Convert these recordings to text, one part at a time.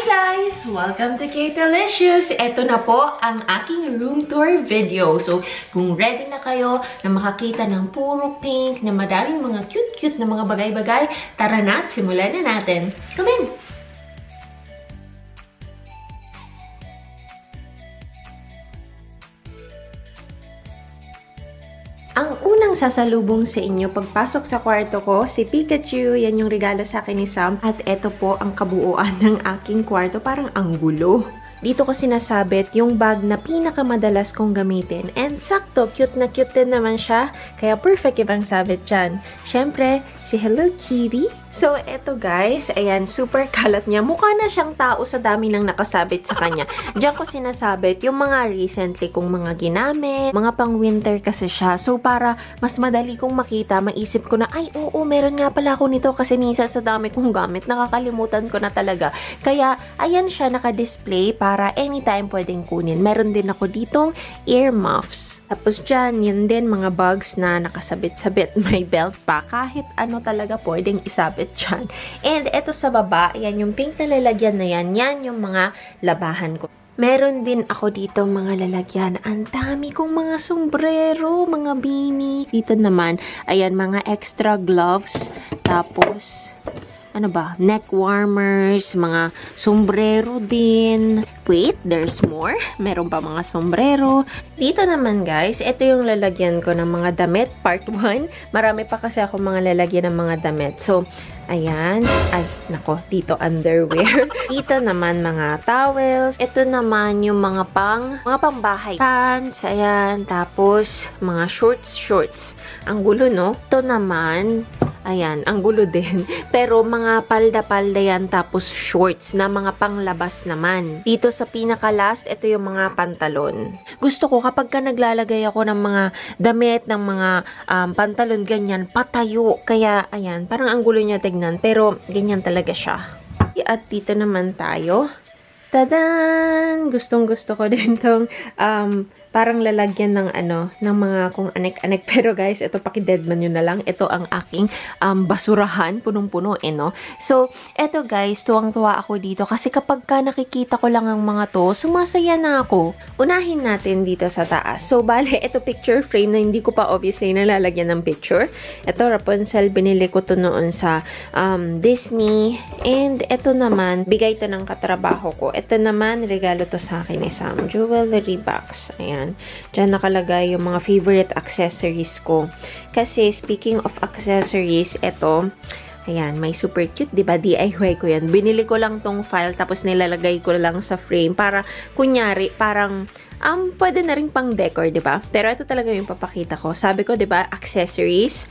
guys! Welcome to K-Delicious! Ito na po ang aking room tour video. So, kung ready na kayo na makakita ng puro pink, na madaming mga cute-cute na mga bagay-bagay, tara na at simulan na natin. Come in! Ang unang sasalubong sa inyo pagpasok sa kwarto ko, si Pikachu. Yan yung regalo sa akin ni Sam. At eto po ang kabuuan ng aking kwarto. Parang ang gulo. Dito ko sinasabit yung bag na pinakamadalas kong gamitin. And sakto, cute na cute din naman siya. Kaya perfect ibang sabit dyan. Siyempre, si Hello Kitty. So, eto guys, ayan, super kalat niya. Mukha na siyang tao sa dami ng nakasabit sa kanya. Diyan ko sinasabit yung mga recently kong mga ginamit, mga pang winter kasi siya. So, para mas madali kong makita, maisip ko na, ay, oo, meron nga pala ako nito kasi minsan sa dami kong gamit, nakakalimutan ko na talaga. Kaya, ayan siya naka-display para anytime pwedeng kunin. Meron din ako ditong earmuffs. Tapos dyan, yun din, mga bags na nakasabit-sabit. May belt pa. Kahit ano talaga pwedeng isabit dyan. And eto sa baba, yan yung pink na lalagyan na yan. Yan yung mga labahan ko. Meron din ako dito mga lalagyan. Ang dami kong mga sombrero, mga beanie. Dito naman, ayan, mga extra gloves. Tapos, ano ba? Neck warmers, mga sombrero din. Wait, there's more. Meron pa mga sombrero. Dito naman guys, ito yung lalagyan ko ng mga damit, part 1. Marami pa kasi ako mga lalagyan ng mga damit. So, ayan. Ay, nako, dito underwear. Dito naman mga towels. Ito naman yung mga pangbahay. Pants, ayan. Tapos, mga shorts. Ang gulo, no? Ito naman, ayan, ang gulo din. Pero mga palda-palda yan, tapos shorts na mga panglabas naman. Dito sa pinaka-last, ito yung mga pantalon. Gusto ko kapag ka naglalagay ako ng mga damit, ng mga pantalon, ganyan, patayo. Kaya, ayan, parang ang gulo niya tignan. Pero, ganyan talaga siya. At dito naman tayo. Tadan! Gustong-gusto ko din tong parang lalagyan ng ng mga kung anek-anek. Pero guys, ito paki-deadman nyo na lang. Ito ang aking basurahan. Punong-puno no? So, ito guys, tuwang-tuwa ako dito. Kasi kapag ka nakikita ko lang ang mga to, sumasaya na ako. Unahin natin dito sa taas. So, bale, ito picture frame na hindi ko pa obviously nalalagyan ng picture. Ito, Rapunzel, binili ko to noon sa Disney. And ito naman, bigay to ng katrabaho ko. Ito naman, regalo to sa akin ni Sam. Jewelry box. Ayan. Diyan nakalagay yung mga favorite accessories ko. Kasi, speaking of accessories, ito, ayan, may super cute, diba? DIY ko yan. Binili ko lang tong file, tapos nilalagay ko lang sa frame para, kunyari, parang, pwede na rin pang decor, diba? Pero ito talaga yung papakita ko. Sabi ko, diba, accessories.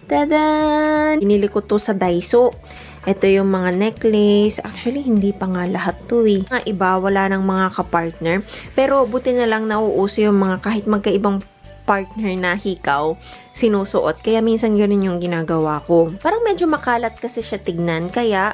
Tadan! Binili ko to sa Daiso. Ito yung mga necklace. Actually, hindi pa nga lahat to eh. Mga iba, wala ng mga kapartner. Pero, buti na lang nauuso yung mga kahit magkaibang partner na hikaw, sinusuot. Kaya minsan ganun yung ginagawa ko. Parang medyo makalat kasi siya tignan. Kaya,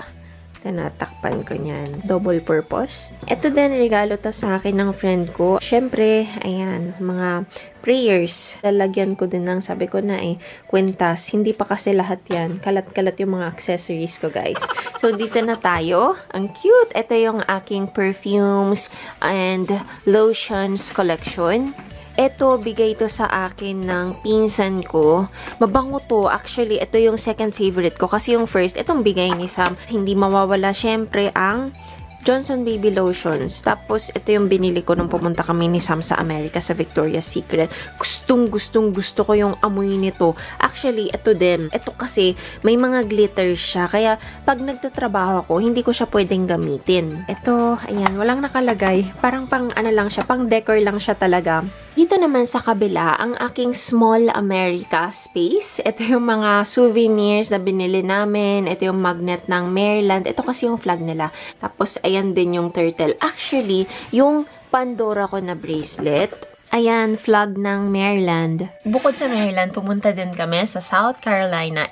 tinatakpan ko niyan. Double purpose. Ito din, regalo to sa akin ng friend ko. Siyempre, ayan, mga prayers. Lalagyan ko din ng, sabi ko na kwintas. Hindi pa kasi lahat yan. Kalat-kalat yung mga accessories ko, guys. So, dito na tayo. Ang cute. Ito yung aking perfumes and lotions collection. Ito, bigay to sa akin ng pinsan ko. Mabango to. Actually, ito yung second favorite ko. Kasi yung first, itong bigay ni Sam. Hindi mawawala, syempre, ang Johnson Baby Lotions. Tapos, ito yung binili ko nung pumunta kami ni Sam sa America, sa Victoria's Secret. Gusto ko yung amoy nito. Actually, ito din. Ito kasi, may mga glitter siya. Kaya, pag nagtatrabaho ako, hindi ko siya pwedeng gamitin. Ito, ayan, walang nakalagay. Parang pang lang siya, pang decor lang siya talaga. Dito naman sa kabila, ang aking Small America space. Ito yung mga souvenirs na binili namin. Ito yung magnet ng Maryland. Ito kasi yung flag nila. Tapos, ayan din yung turtle. Actually, yung Pandora ko na bracelet, ayan, flag ng Maryland. Bukod sa Maryland, pumunta din kami sa South Carolina.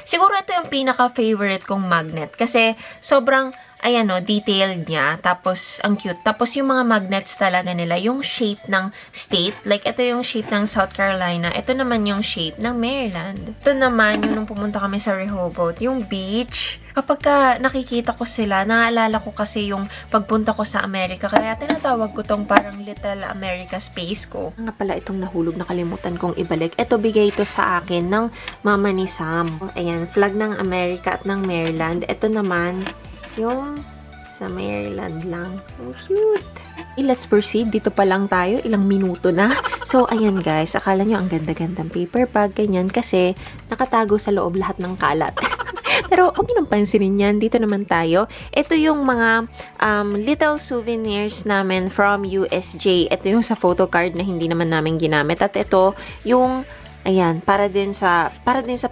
Siguro ito yung pinaka-favorite kong magnet. Kasi, sobrang ayan o, detailed niya. Tapos, ang cute. Tapos, yung mga magnets talaga nila, yung shape ng state. Like, ito yung shape ng South Carolina. Ito naman yung shape ng Maryland. Ito naman, yung nung pumunta kami sa Rehoboth, yung beach. Kapag nakikita ko sila, naalala ko kasi yung pagpunta ko sa Amerika. Kaya tinatawag ko tong parang Little America Space ko. Nga pala itong nahulog, nakalimutan kong ibalik. Ito, bigay ito sa akin ng mama ni Sam. Ayan, flag ng Amerika at ng Maryland. Ito naman, yung sa Maryland lang. Ang cute. Let's proceed. Dito pa lang tayo. Ilang minuto na. So, ayan guys. Akala nyo ang ganda-gandang paper bag. Ganyan kasi nakatago sa loob lahat ng kalat. Pero, huwag nyo nang pansinin yan. Dito naman tayo. Ito yung mga little souvenirs namin from USJ. Ito yung sa photo card na hindi naman namin ginamit. At ito, yung ayan, para din sa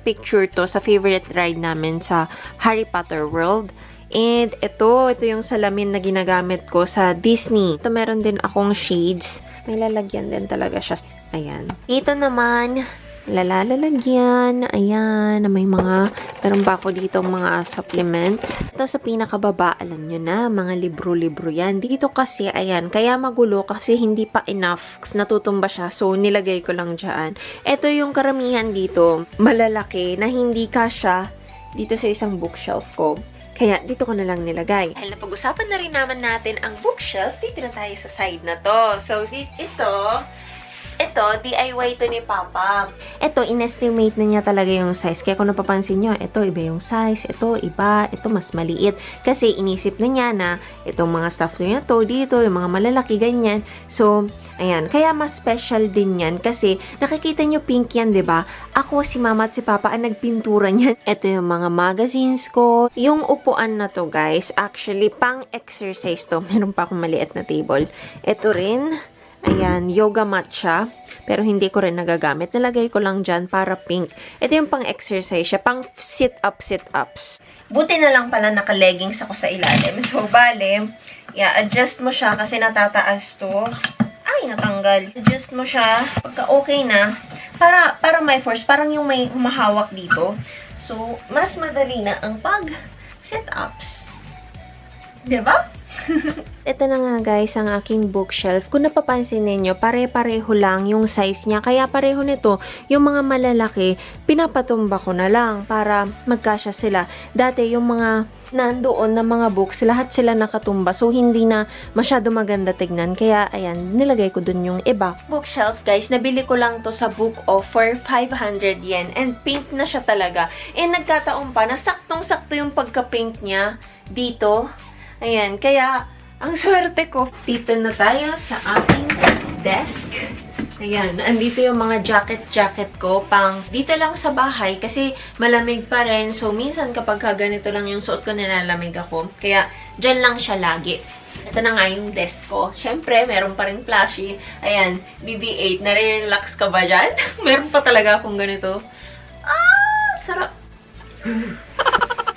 picture to, sa favorite ride namin sa Harry Potter World. And ito yung salamin na ginagamit ko sa Disney. Ito meron din akong shades. May lalagyan din talaga siya. Ayan. Ito naman, lalagyan. Ayan, meron pa ako dito mga supplements. Ito sa pinakababa, alam nyo na, mga libro-libro yan. Dito kasi, ayan, kaya magulo kasi hindi pa enough. Natutumba siya, so nilagay ko lang dyan. Ito yung karamihan dito, malalaki, na hindi kasya dito sa isang bookshelf ko. Kaya, dito ko na lang nilagay. Dahil napag-usapan na rin naman natin ang bookshelf, dito na tayo sa side na to. So, ito, DIY to ni Papa. Ito, inestimate na niya talaga yung size. Kaya kung napapansin nyo, ito, iba yung size. Ito, iba. Ito, mas maliit. Kasi, inisip na niya na itong mga stuff niya to, dito, yung mga malalaki, ganyan. So, ayan. Kaya, mas special din yan. Kasi, nakikita nyo pink yan, diba? Ako, si Mama at si Papa ang nagpintura niyan. Ito yung mga magazines ko. Yung upuan na to, guys, actually, pang-exercise to. Meron pa akong maliit na table. Ito rin. Ayan, yoga mat siya. Pero hindi ko rin nagagamit. Nalagay ko lang dyan para pink. Ito yung pang-exercise siya. Pang sit-ups. Buti na lang pala naka-leggings ako sa ilalim. So, bale, adjust mo siya kasi natataas to. Ay, natanggal. Adjust mo siya. Pagka okay na, para may force. Parang yung may humahawak dito. So, mas madali na ang pag-sit-ups. Diba? Ito na nga guys ang aking bookshelf. Kung napapansin ninyo, pare-pareho lang yung size niya. Kaya pareho nito, yung mga malalaki, pinapatumba ko na lang para magkasya sila. Dati yung mga nandoon na mga books, lahat sila nakatumba. So, hindi na masyado maganda tignan. Kaya, ayan, nilagay ko dun yung iba. Bookshelf, guys, nabili ko lang to sa Book Off for 500 yen. And pink na siya talaga. And nagkataon pa na saktong-sakto yung pagka-pink niya dito. Ayan, kaya ang swerte ko. Dito na tayo sa aking desk. Ayan, andito yung mga jacket ko pang dito lang sa bahay kasi malamig pa rin. So, minsan kapag ganito lang yung suot ko, nilalamig ako. Kaya, dyan lang siya lagi. Ito na nga yung desk ko. Siyempre, meron pa rin plushie. Ayan, BB-8. Nare-relax ka ba dyan? Meron pa talaga akong ganito. Ah, sarap.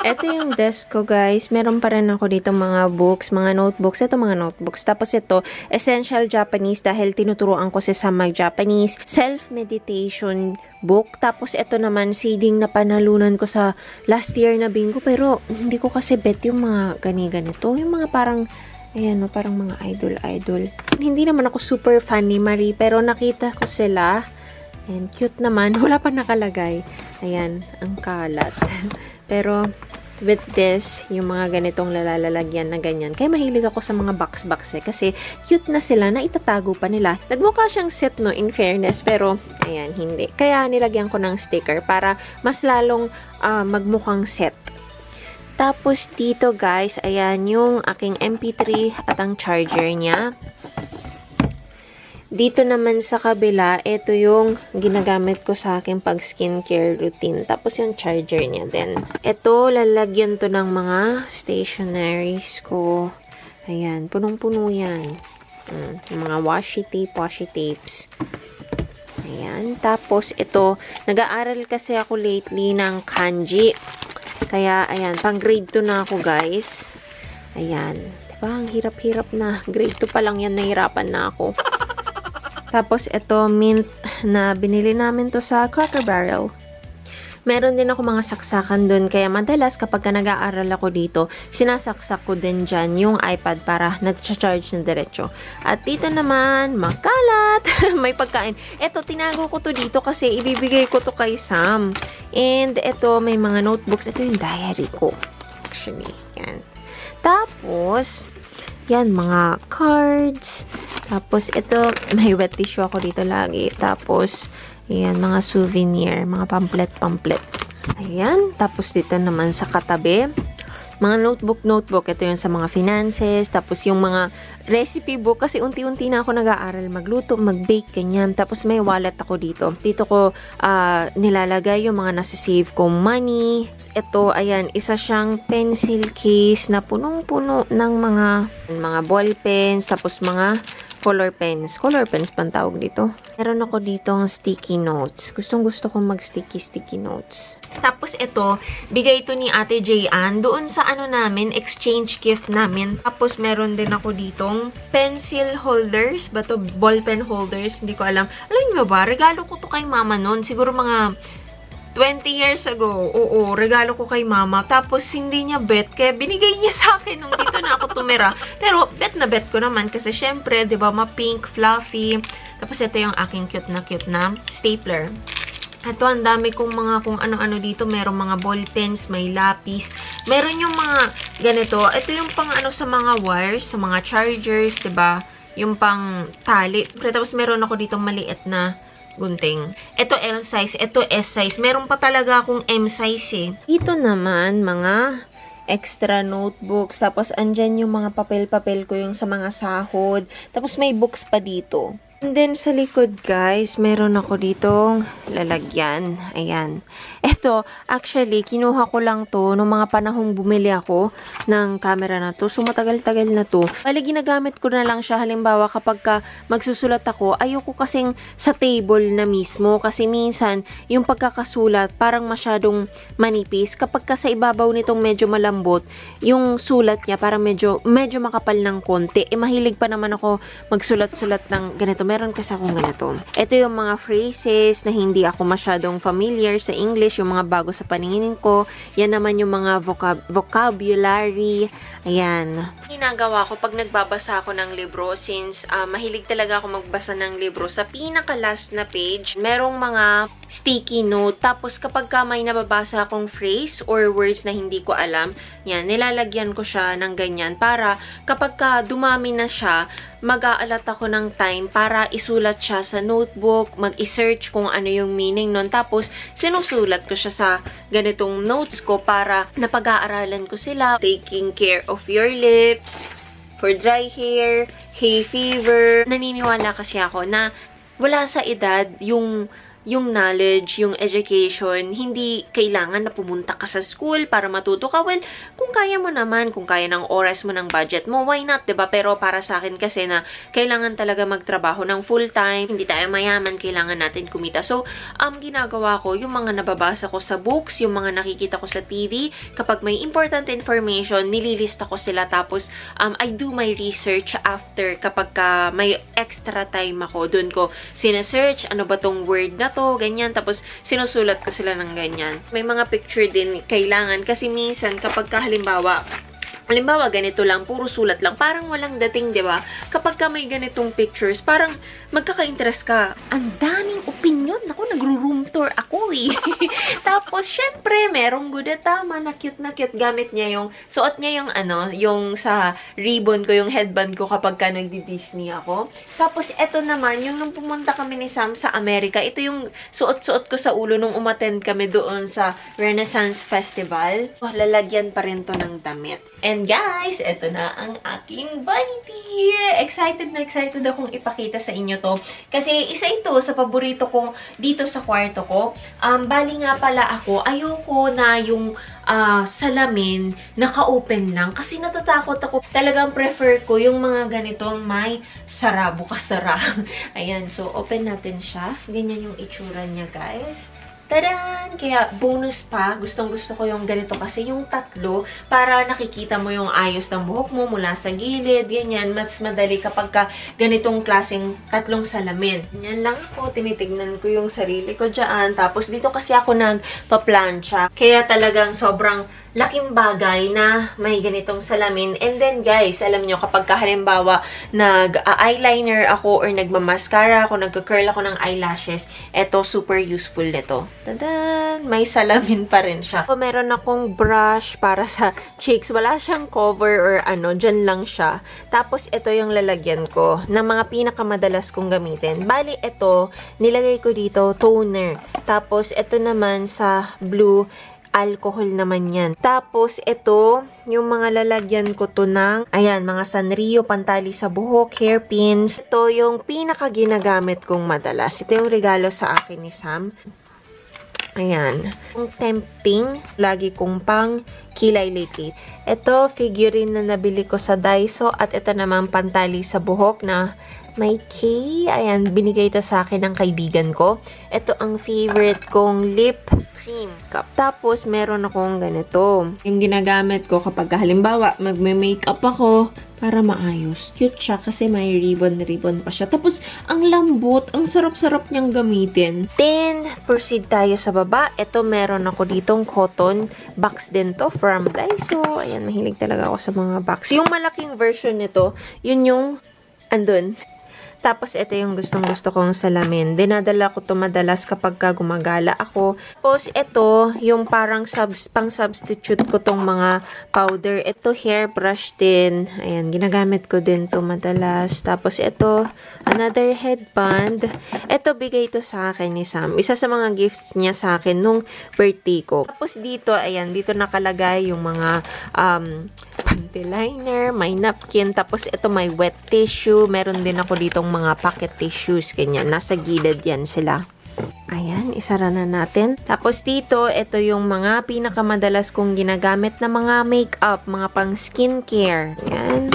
Ito yung desk ko, guys. Meron pa rin ako dito mga books, mga notebooks. Ito mga notebooks. Tapos ito, Essential Japanese dahil tinuturuan ko si Sam mag-Japanese. Self-meditation book. Tapos ito naman, seeding na panalunan ko sa last year na bingo. Pero hindi ko kasi bet yung mga ganito. Yung mga parang, ayan, no, parang mga idol. Hindi naman ako super fan ni Marie, pero nakita ko sila. And cute naman. Wala pa nakalagay. Ayan, ang kalat. Pero, with this, yung mga ganitong lalalagyan na ganyan. Kaya mahilig ako sa mga box-box eh. Kasi cute na sila na itatago pa nila. Nagmukha siyang set, no, in fairness. Pero, ayan, hindi. Kaya nilagyan ko ng sticker para mas lalong magmukhang set. Tapos dito, guys, ayan yung aking MP3 at ang charger niya. Dito naman sa kabila, ito yung ginagamit ko sa aking pag-skincare routine. Tapos yung charger niya din. Ito, lalagyan to ng mga stationaries ko. Ayan, punong-puno yan. Mga washi tapes. Ayan, tapos ito, nag-aaral kasi ako lately ng kanji. Kaya, ayan, pang grade 2 na ako, guys. Ayan, diba, ang hirap-hirap na. Grade 2 pa lang yan, nahirapan na ako. Tapos, ito, mint na binili namin to sa Cracker Barrel. Meron din ako mga saksakan dun. Kaya madalas, kapag nag-aaral ako dito, sinasaksak ko din dyan yung iPad para na-charge na diretso. At dito naman, makalat! May pagkain. Ito, tinago ko to dito kasi ibibigay ko to kay Sam. And ito, may mga notebooks. Ito yung diary ko. actually. Yan. Tapos, yan, mga cards. Tapos, ito, may wet tissue ako dito lagi. Tapos, yan, mga souvenir. Mga pamphlet. Ayan. Tapos, dito naman sa katabi, mga notebook. Ito yung sa mga finances. Tapos, yung mga recipe book. Kasi, unti-unti na ako nag-aaral magluto, mag-bake, ganyan. Tapos, may wallet ako dito. Dito ko nilalagay yung mga nasisave kong money. Ito, ayan, isa siyang pencil case na punong-puno ng mga ball pens. Tapos, mga color pens. Color pens pang tawag dito. Meron ako ditong sticky notes. Gustong-gusto kong mag-sticky notes. Tapos ito, bigay ito ni Ate Jayan doon sa namin, exchange gift namin. Tapos meron din ako ditong pencil holders. Ba to? Ball pen holders. Hindi ko alam. Alam niyo ba? Regalo ko to kay mama noon. Siguro mga 20 years ago, oo, regalo ko kay mama. Tapos, hindi niya bet, kaya binigay niya sa akin nung dito na ako tumira. Pero, bet na bet ko naman kasi syempre, di ba, ma-pink, fluffy. Tapos, ito yung aking cute na stapler. Ito, ang dami kong mga kung ano-ano dito. Merong mga ball pens, may lapis. Meron yung mga ganito. Ito yung pang sa mga wires, sa mga chargers, di ba? Yung pang tali. Tapos, meron ako dito maliit na gunting. Ito L size, ito S size. Meron pa talaga akong M size eh. Dito naman, mga extra notebooks. Tapos, andyan yung mga papel-papel ko yung sa mga sahod. Tapos, may books pa dito. And then, sa likod, guys, meron ako ditong lalagyan. Ayan. Ito, actually, kinuha ko lang to nung mga panahong bumili ako ng camera na to. So, matagal-tagal na to. Bali, ginagamit ko na lang siya. Halimbawa, kapag magsusulat ako, ayoko kasing sa table na mismo. Kasi minsan, yung pagkakasulat, parang masyadong manipis. Kapag sa ibabaw nitong medyo malambot, yung sulat niya parang medyo makapal ng konti. Mahilig pa naman ako magsulat-sulat ng ganito. Meron kasi akong ganito. Ito yung mga phrases na hindi ako masyadong familiar sa English, yung mga bago sa paningin ko. Yan naman yung mga vocabulary. Ayan. Ginagawa ko pag nagbabasa ako ng libro, since mahilig talaga ako magbasa ng libro, sa pinaka-last na page, merong mga sticky note. Tapos kapag may nababasa akong phrase or words na hindi ko alam, yan, nilalagyan ko siya ng ganyan para kapag dumami na siya, mag-aalat ako ng time para isulat siya sa notebook, mag-search kung ano yung meaning nun. Tapos, sinusulat ko siya sa ganitong notes ko para napag-aaralan ko sila. Taking care of your lips, for dry hair, hay fever. Naniniwala kasi ako na wala sa edad yung knowledge, yung education, hindi kailangan na pumunta ka sa school para matuto ka. Well, kung kaya mo naman, kung kaya ng oras mo, ng budget mo, why not, diba? Pero para sa akin kasi na kailangan talaga magtrabaho ng full time, hindi tayo mayaman, kailangan natin kumita. So, ginagawa ko, yung mga nababasa ko sa books, yung mga nakikita ko sa TV, kapag may important information, nililista ko sila. Tapos, I do my research after kapag may extra time ako. Doon ko sinesearch, ano ba tong word na to, ganyan. Tapos, sinusulat ko sila ng ganyan. May mga picture din kailangan kasi minsan kapag halimbawa, ganito lang, puro sulat lang, parang walang dating, di ba? Kapag may ganitong pictures, parang magkaka-interest ka. Ang daming opinion. Ako, nagro-room tour ako eh. Tapos, syempre, merong good at tama na cute gamit niya yung, suot niya yung yung sa ribbon ko, yung headband ko kapag nagdi-Disney ako. Tapos, eto naman, yung nung pumunta kami ni Sam sa Amerika, ito yung suot-suot ko sa ulo nung umattend kami doon sa Renaissance Festival. Lalagyan pa rin to ng damit. And guys, eto na ang aking vanity! Excited akong ipakita sa inyo to. Kasi isa ito sa paborito ko dito sa kwarto ko. Bali nga pala ako, ayoko na yung salamin naka-open lang. Kasi natatakot ako. Talagang prefer ko yung mga ganitong may sara, bukas-sara. Ayan, so open natin siya. Ganyan yung itsura niya, guys. Tadaan! Kaya bonus pa, gustong-gusto ko yung ganito kasi yung tatlo para nakikita mo yung ayos ng buhok mo mula sa gilid, ganyan. Mas madali kapag ganitong klaseng tatlong salamin. Ganyan lang ako, tinitignan ko yung sarili ko dyan. Tapos dito kasi ako nagpa-plancha. Kaya talagang sobrang laking bagay na may ganitong salamin. And then guys, alam nyo, kapag halimbawa nag-eyeliner ako or nagmamascara ako, nagka-curl ako ng eyelashes, eto super useful nito. Tadan! May salamin pa rin siya. So, meron akong brush para sa cheeks. Wala siyang cover or ano, dyan lang siya. Tapos ito yung lalagyan ko ng mga pinakamadalas kong gamitin. Bali, ito, nilagay ko dito toner. Tapos ito naman sa blue, alcohol naman yan. Tapos, ito, yung mga lalagyan ko to ng, ayan, mga Sanrio, pantali sa buhok, hairpins. Ito yung pinaka ginagamit kong madalas. Ito yung regalo sa akin ni Sam. Ayan. Yung tempting, lagi kong pang kilay lately. Ito, figurine na nabili ko sa Daiso. At ito naman, pantali sa buhok na may K. Ayan, binigay ito sa akin ng kaibigan ko. Ito ang favorite kong lip cream cup. Tapos, meron akong ganito. Yung ginagamit ko kapag halimbawa, magme-makeup ako para maayos. Cute siya kasi may ribbon-ribbon pa siya. Tapos, ang lambot, ang sarap-sarap niyang gamitin. Then, proceed tayo sa baba. Ito, meron ako ditong cotton box din to from Daiso. Ayan, mahilig talaga ako sa mga box. Yung malaking version nito, yun yung andun. Tapos, ito yung gustong-gusto kong salamin. Dinadala ko to madalas kapag gumagala ako. Tapos, ito, yung parang pang-substitute ko tong mga powder. Ito, hairbrush din. Ayan, ginagamit ko din to madalas. Tapos, ito, another headband. Ito, bigay to sa akin ni Sam. Isa sa mga gifts niya sa akin nung birthday ko. Tapos, dito, ayan, dito nakalagay yung mga panty liner, may napkin. Tapos, ito, may wet tissue. Meron din ako ditong mga pocket tissues, ganyan. Nasa gilid yan sila. Ayan, isara na natin. Tapos dito, ito yung mga pinakamadalas kong ginagamit na mga makeup, mga pang skincare. Ayan.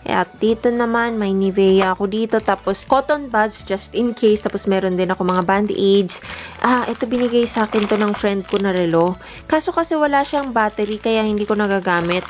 At dito naman, may Nivea ako dito. Tapos, cotton buds just in case. Tapos, meron din ako mga band-aids. Ito binigay sa akin to ng friend ko na relo. Kaso kasi wala siyang battery, kaya hindi ko nagagamit.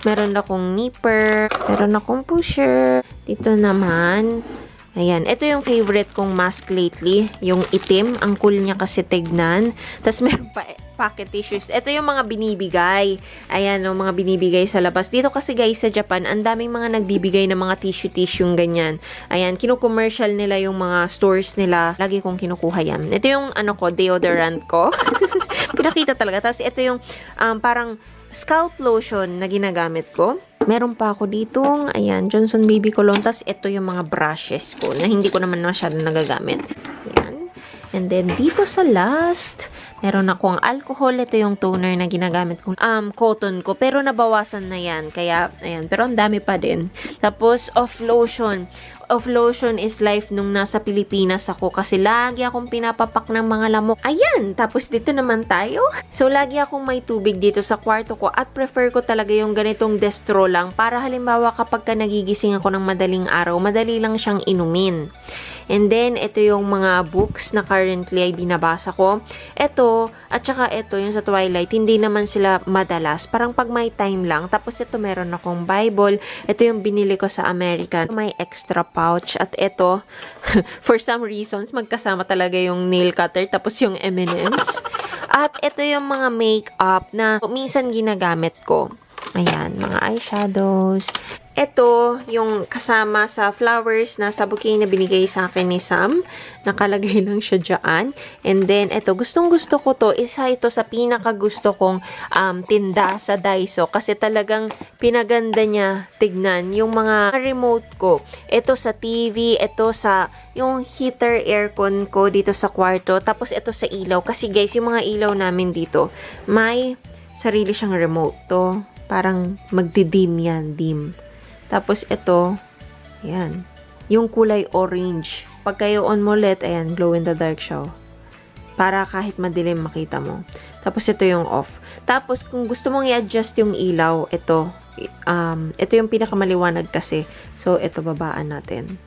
Meron akong nipper. Meron akong pusher. Dito naman, ayan, ito yung favorite kong mask lately, yung itim, ang cool niya kasi tignan. Tapos meron pa pocket tissues. Ito yung mga binibigay. Ayan, yung mga binibigay sa labas. Dito kasi guys sa Japan, ang daming mga nagbibigay ng mga tissue yung ganyan. Ayan, kinukommercial nila yung mga stores nila. Lagi kong kinukuha yan. Ito yung ano ko, deodorant ko. Pinakita talaga. Tapos ito yung parang scalp lotion na ginagamit ko. Meron pa ako ditong, ayan, Johnson Baby Cologne. Tapos, ito yung mga brushes ko na hindi ko naman masyadong nagagamit. Ayan. And then, dito sa last, meron akong alcohol. Ito yung toner na ginagamit kong cotton ko. Pero, nabawasan na yan. Kaya, ayan. Pero, ang dami pa din. Tapos, off lotion. Of lotion is life nung nasa Pilipinas ako kasi lagi akong pinapapak ng mga lamok. Ayan! Tapos dito naman tayo. So, lagi akong may tubig dito sa kwarto ko at prefer ko talaga yung ganitong destro lang para halimbawa kapag ka nagigising ako ng madaling araw, madali lang siyang inumin. And then, ito yung mga books na currently ay binabasa ko. Ito, at saka ito, yung sa Twilight, hindi naman sila madalas. Parang pag may time lang. Tapos ito, meron akong Bible. Ito yung binili ko sa American. May extra pouch. At ito, for some reasons, magkasama talaga yung nail cutter. Tapos yung M&M's. At ito yung mga makeup na minsan ginagamit ko. Ayan, mga eyeshadows. Ito, yung kasama sa flowers na sa bouquet na binigay sa akin ni Sam. Nakalagay lang siya dyan. And then, ito, gustong-gusto ko to. Isa ito sa pinaka-gusto kong tinda sa Daiso. Kasi talagang pinaganda niya tignan yung mga remote ko. Ito sa TV, ito sa yung heater aircon ko dito sa kwarto. Tapos, ito sa ilaw. Kasi guys, yung mga ilaw namin dito, may sarili siyang remote to. Parang magdi-dim yan, dim. Tapos ito, ayan, yung kulay orange. Pag kayo on mo ulit, ayan, glow in the dark siya. Para kahit madilim makita mo. Tapos ito yung off. Tapos kung gusto mong i-adjust yung ilaw, ito yung pinakamaliwanag kasi. So ito babaan natin.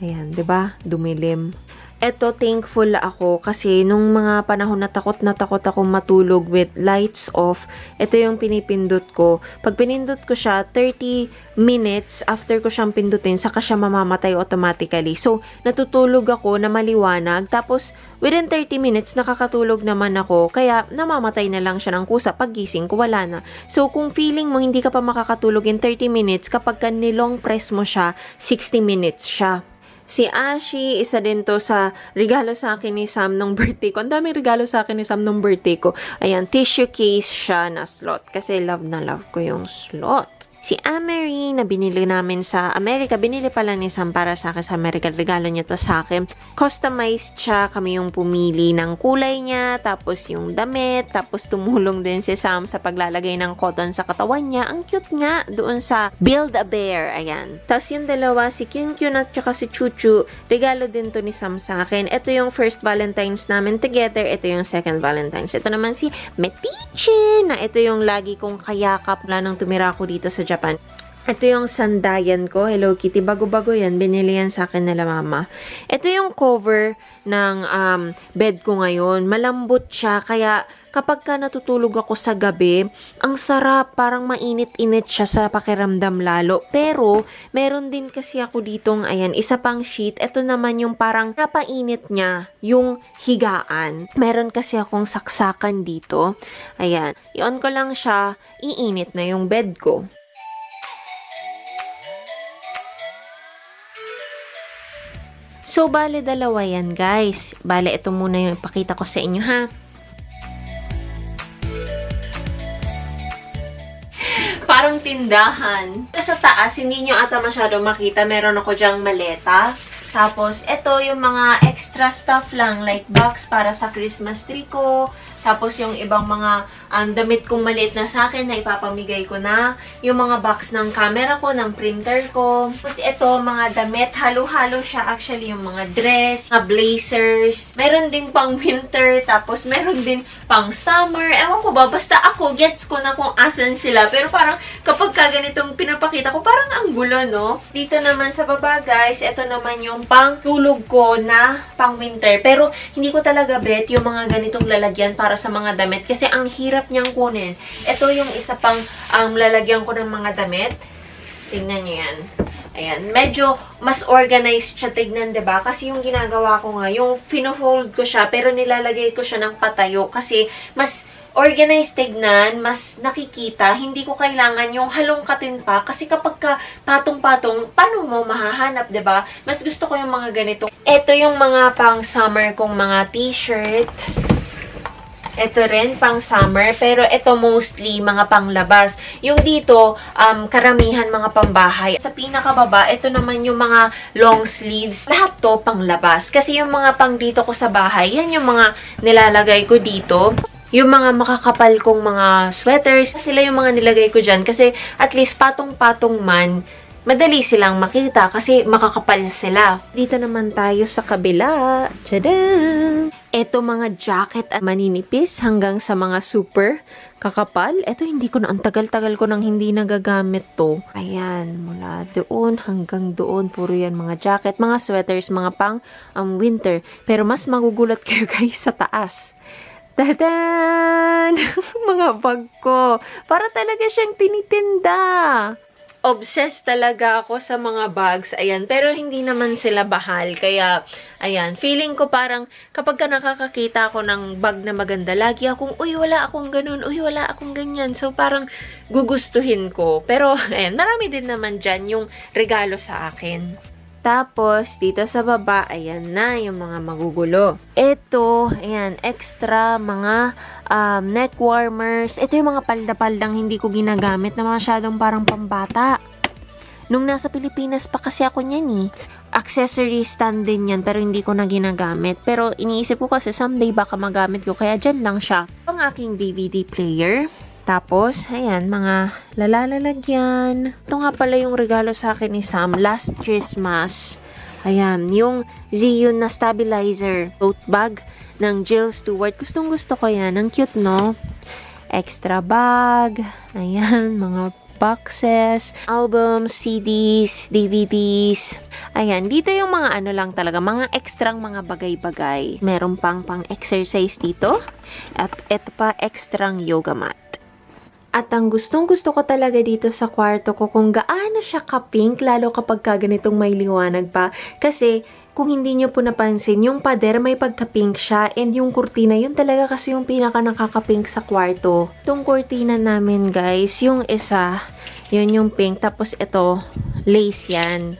Ayan, 'di ba? Dumilim. Eto, thankful ako kasi nung mga panahon na takot akong matulog with lights off, ito yung pinipindot ko. Pag pinindot ko siya, 30 minutes after ko siyang pindutin, saka siya mamamatay automatically. So, natutulog ako na maliwanag, tapos within 30 minutes, nakakatulog naman ako, kaya namamatay na lang siya ng kusa. Paggising ko, wala na. So, kung feeling mo hindi ka pa makakatulog in 30 minutes, kapag nilong press mo siya, 60 minutes siya. Si Ashi, isa din to sa regalo sa akin ni Sam nung birthday ko. Ang daming regalo sa akin ni Sam nung birthday ko. Ayan, tissue case siya na slot. Kasi love na love ko yung slot. Si Amery, na binili namin sa Amerika, binili pala ni Sam para sa akin sa Amerika. Regalo niya to sa akin. Customized siya. Kami yung pumili ng kulay niya, tapos yung damit, tapos tumulong din si Sam sa paglalagay ng cotton sa katawan niya. Ang cute nga doon sa Build-A-Bear. Ayan. Tapos yung dalawa, si Kyun-Kyun at saka si Chuchu, regalo din to ni Sam sa akin. Ito yung first Valentine's namin together. Ito yung second Valentine's. Ito naman si Metiche, na ito yung lagi kong kayakap mula nang tumira ko dito sa Japan. Ito yung sandayan ko. Hello Kitty. Bago-bago yan. Binili yan sa akin nila mama. Ito yung cover ng bed ko ngayon. Malambot siya. Kaya kapag ka natutulog ako sa gabi, ang sarap. Parang mainit-init siya sa pakiramdam lalo. Pero, meron din kasi ako ditong, ayan, isa pang sheet. Ito naman yung parang napainit niya yung higaan. Meron kasi akong saksakan dito. Ayan. I-on ko lang siya. Iinit na yung bed ko. So, bale dalawa yan, guys. Bale, ito muna yung ipakita ko sa inyo, ha? Parang tindahan. Sa taas, hindi nyo ata masyado makita. Meron ako dyang maleta. Tapos, ito yung mga extra stuff lang. Like, box para sa Christmas tree ko. Tapos, yung ibang mga damit kong maliit na sa akin na ipapamigay ko na. Yung mga box ng camera ko, ng printer ko. Tapos, ito, mga damit. Halo-halo siya. Actually, yung mga dress, mga blazers. Meron din pang winter. Tapos, meron din pang summer. Ewan ko ba, basta ako, gets ko na kung asan sila. Pero parang, kapag ka ganitong pinapakita ko, parang ang gulo, no? Dito naman sa baba, guys, ito naman yung pang tulog ko na pang winter. Pero, hindi ko talaga bet yung mga ganitong lalagyan para sa mga damit kasi ang hirap niyang kunin. Ito yung isa pang lalagyan ko ng mga damit. Tingnan niyo yan. Ayan. Medyo mas organized siya tignan, 'di ba? Kasi yung ginagawa ko nga, yung fino-fold ko siya pero nilalagay ko siya ng patayo kasi mas organized tignan, mas nakikita, hindi ko kailangan yung halongkatin pa kasi kapag ka patong-patong, paano mo mahahanap, 'di ba? Mas gusto ko yung mga ganito. Ito yung mga pang summer kong mga t-shirt. Ito rin, pang summer. Pero ito mostly, mga panglabas. Yung dito, karamihan mga pambahay. Sa pinakababa, ito naman yung mga long sleeves. Lahat to panglabas. Kasi yung mga pang dito ko sa bahay, yan yung mga nilalagay ko dito. Yung mga makakapal kong mga sweaters, sila yung mga nilagay ko dyan. Kasi at least patong-patong man, madali silang makita kasi makakapal sila. Dito naman tayo sa kabila. Tadaan! Ito mga jacket at maninipis hanggang sa mga super kakapal. Ito hindi ko na, ang tagal-tagal ko nang hindi nagagamit to. Ayan, mula doon hanggang doon. Puro yan mga jacket, mga sweaters, mga pang winter. Pero mas magugulat kayo guys sa taas. Tadan! Mga bag ko. Para talaga siyang tinitinda. Obsessed talaga ako sa mga bags. Ayan. Pero hindi naman sila bahal. Kaya, ayan. Feeling ko parang kapag ka nakakakita ako ng bag na maganda, lagi akong, uy, wala akong ganun. Uy, wala akong ganyan. So, parang gugustuhin ko. Pero, ayan. Marami din naman dyan yung regalo sa akin. Tapos, dito sa baba, ayan na yung mga magugulo. Ito, ayan, extra mga neck warmers. Ito yung mga palda-paldang hindi ko ginagamit na masyadong parang pambata. Nung nasa Pilipinas pa kasi ako niyan eh. Accessory stand din yan, pero hindi ko na ginagamit. Pero iniisip ko kasi someday baka magamit ko, kaya dyan lang siya. Ang aking DVD player. Tapos, ayan, mga lalalagyan. Ito nga pala yung regalo sa akin ni Sam last Christmas. Ayan, yung Zhiyun na stabilizer tote bag ng Jill Stewart. Gustong gusto ko yan. Ang cute, no? Extra bag. Ayan, mga boxes, albums, CDs, DVDs. Ayan, dito yung mga ano lang talaga, mga ekstrang mga bagay-bagay. Meron pang exercise dito. At eto pa, ekstrang yoga mat. At ang gustong-gusto ko talaga dito sa kwarto ko kung gaano siya ka-pink, lalo kapag ganitong may liwanag pa. Kasi kung hindi nyo po napansin, yung pader may pagka-pink siya and yung kurtina, yun talaga kasi yung pinaka nakaka-pink sa kwarto. Itong kurtina namin guys, yung isa, yun yung pink. Tapos ito, lace yan.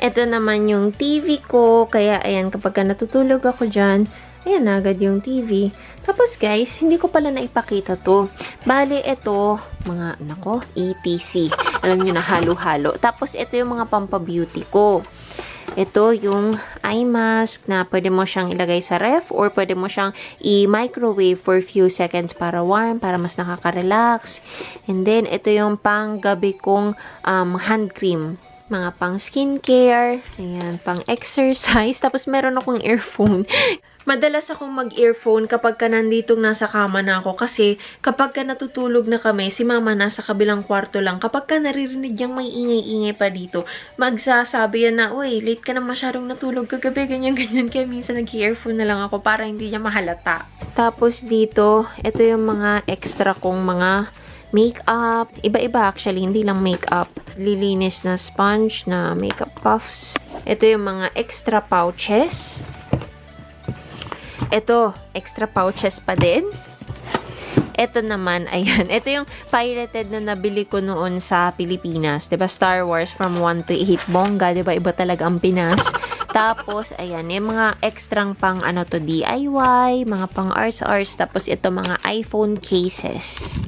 Ito naman yung TV ko. Kaya, ayan, kapag natutulog ako dyan, ayan agad yung TV. Tapos, guys, hindi ko pala naipakita to. Bale, ito, mga, nako, ETC. Alam nyo na, halo-halo. Tapos, ito yung mga pampabeauty ko. Ito yung eye mask na pwede mo siyang ilagay sa ref or pwede mo siyang i-microwave for few seconds para warm, para mas nakaka-relax. And then, ito yung pang-gabi kong hand cream. Mga pang skincare, ayan, pang exercise, tapos meron akong earphone. Madalas akong mag-earphone kapag nanditong nasa kama na ako kasi kapag natutulog na kami, si mama nasa kabilang kwarto lang. Kapag naririnig niyang may ingay-ingay pa dito, magsasabi yan na, uy, late ka na masyadong natulog kagabi, ganyan-ganyan. Kaya minsan nag-earphone na lang ako para hindi niya mahalata. Tapos dito, ito yung mga extra kong mga makeup. Iba-iba actually, hindi lang makeup. Lilinis na sponge na makeup puffs. Ito yung mga extra pouches. Ito, extra pouches pa din. Ito naman, ayan. Ito yung pirated na nabili ko noon sa Pilipinas. Diba, Star Wars from 1 to 8. Bongga, diba? Iba talaga ang Pinas. Tapos, ayan, yung mga extrang pang ano to, DIY, mga pang arts. Tapos, ito mga iPhone cases.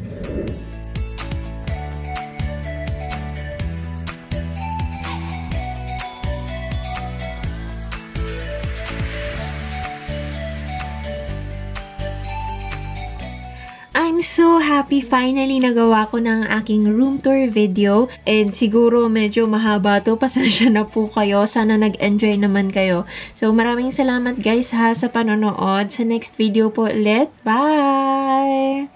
I'm so happy finally nagawa ko ng aking room tour video and siguro medyo mahaba to, pasensya na po kayo, sana nag-enjoy naman kayo. So maraming salamat guys ha sa panonood, sa next video po ulit, bye!